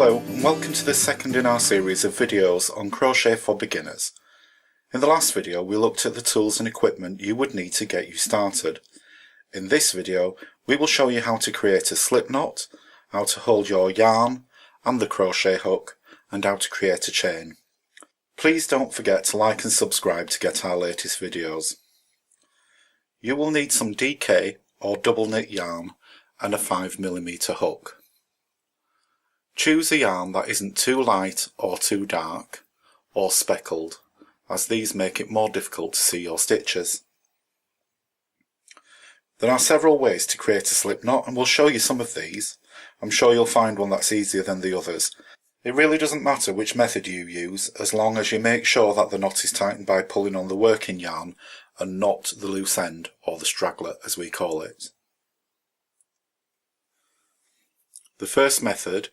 Hello and welcome to the second in our series of videos on crochet for beginners. In the last video we looked at the tools and equipment you would need to get you started. In this video we will show you how to create a slip knot, how to hold your yarn and the crochet hook, and how to create a chain. Please don't forget to like and subscribe to get our latest videos. You will need some DK or double knit yarn and a 5mm hook. Choose a yarn that isn't too light or too dark or speckled, as these make it more difficult to see your stitches. There are several ways to create a slip knot and we'll show you some of these. I'm sure you'll find one that's easier than the others. It really doesn't matter which method you use as long as you make sure that the knot is tightened by pulling on the working yarn and not the loose end, or the straggler as we call it. The first method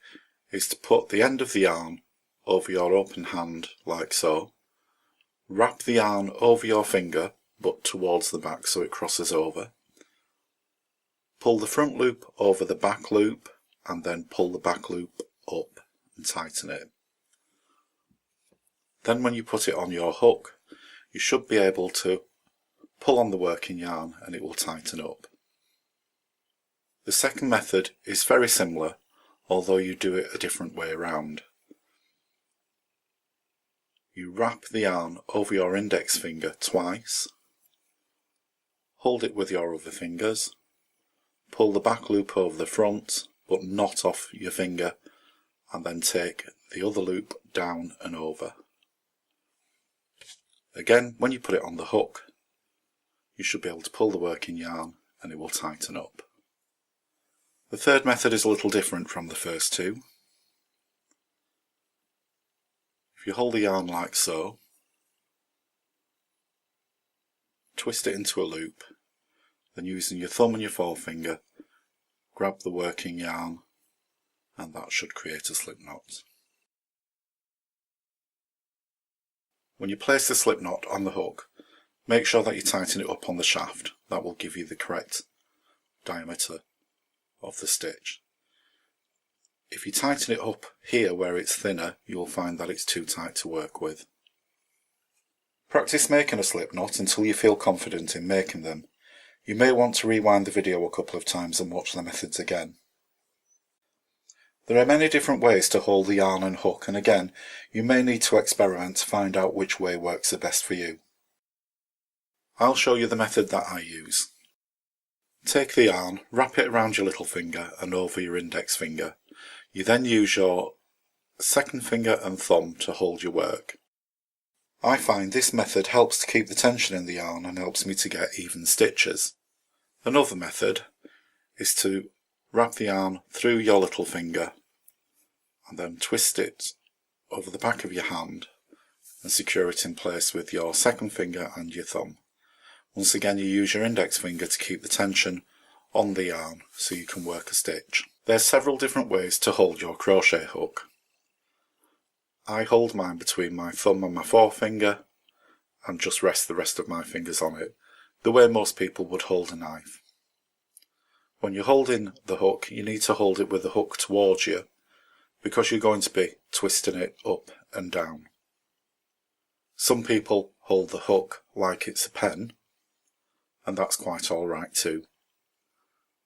is to put the end of the yarn over your open hand like so. Wrap the yarn over your finger but towards the back so it crosses over. Pull the front loop over the back loop and then pull the back loop up and tighten it. Then when you put it on your hook you should be able to pull on the working yarn and it will tighten up. The second method is very similar, although you do it a different way around. You wrap the yarn over your index finger twice, hold it with your other fingers, pull the back loop over the front but not off your finger, and then take the other loop down and over. Again, when you put it on the hook, you should be able to pull the working yarn and it will tighten up. The third method is a little different from the first two. If you hold the yarn like so, twist it into a loop, then using your thumb and your forefinger, grab the working yarn, and that should create a slip knot. When you place the slip knot on the hook, make sure that you tighten it up on the shaft. That will give you the correct diameter of the stitch. If you tighten it up here where it's thinner, you will find that it's too tight to work with. Practice making a slip knot until you feel confident in making them. You may want to rewind the video a couple of times and watch the methods again. There are many different ways to hold the yarn and hook, and again you may need to experiment to find out which way works the best for you. I'll show you the method that I use. Take the yarn, wrap it around your little finger and over your index finger. You then use your second finger and thumb to hold your work. I find this method helps to keep the tension in the yarn and helps me to get even stitches. Another method is to wrap the yarn through your little finger and then twist it over the back of your hand and secure it in place with your second finger and your thumb. Once again you use your index finger to keep the tension on the yarn so you can work a stitch. There's several different ways to hold your crochet hook. I hold mine between my thumb and my forefinger and just rest the rest of my fingers on it, the way most people would hold a knife. When you're holding the hook you need to hold it with the hook towards you because you're going to be twisting it up and down. Some people hold the hook like it's a pen, and that's quite alright too.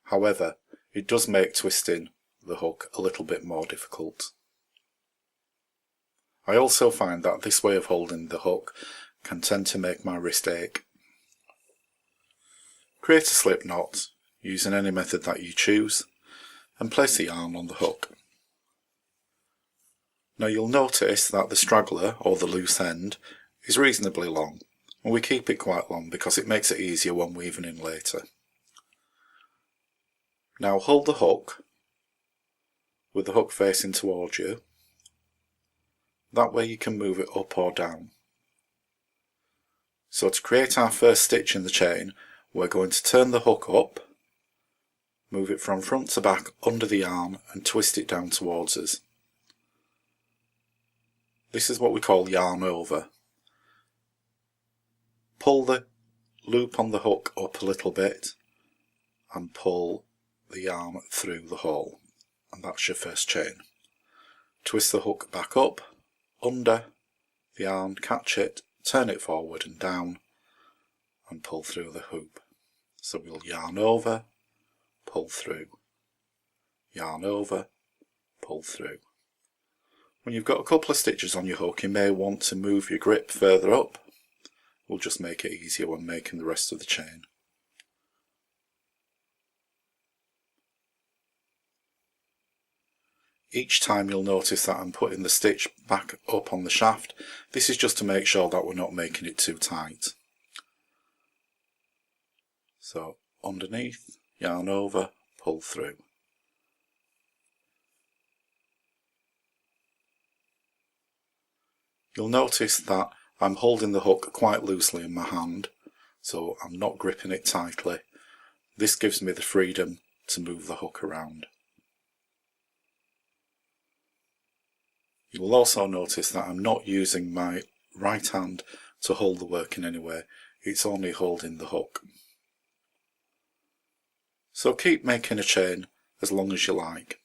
However, it does make twisting the hook a little bit more difficult. I also find that this way of holding the hook can tend to make my wrist ache. Create a slip knot using any method that you choose and place the yarn on the hook. Now you'll notice that the straggler, or the loose end, is reasonably long. And we keep it quite long because it makes it easier when weaving in later. Now hold the hook with the hook facing towards you. That way you can move it up or down. So to create our first stitch in the chain, we're going to turn the hook up, move it from front to back under the yarn and twist it down towards us. This is what we call yarn over. Pull the loop on the hook up a little bit and pull the yarn through the hole, and that's your first chain. twist the hook back up, under the yarn, catch it, turn it forward and down and pull through the hoop. So we'll yarn over, pull through, yarn over, pull through. When you've got a couple of stitches on your hook, you may want to move your grip further up. We'll just make it easier when making the rest of the chain. Each time you'll notice that I'm putting the stitch back up on the shaft. This is just to make sure that we're not making it too tight. So underneath, yarn over, pull through. You'll notice that I'm holding the hook quite loosely in my hand, so I'm not gripping it tightly. This gives me the freedom to move the hook around. You will also notice that I'm not using my right hand to hold the work in any way, it's only holding the hook. So keep making a chain as long as you like.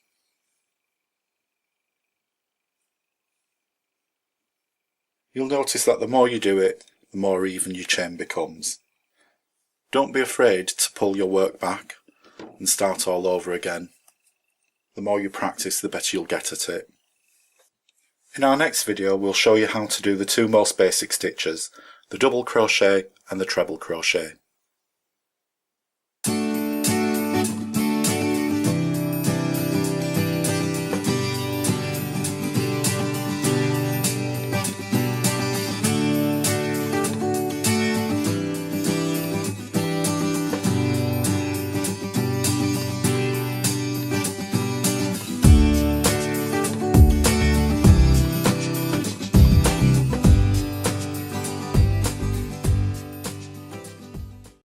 You'll notice that the more you do it, the more even your chain becomes. Don't be afraid to pull your work back and start all over again. The more you practice, the better you'll get at it. In our next video we'll show you how to do the two most basic stitches, the double crochet and the treble crochet.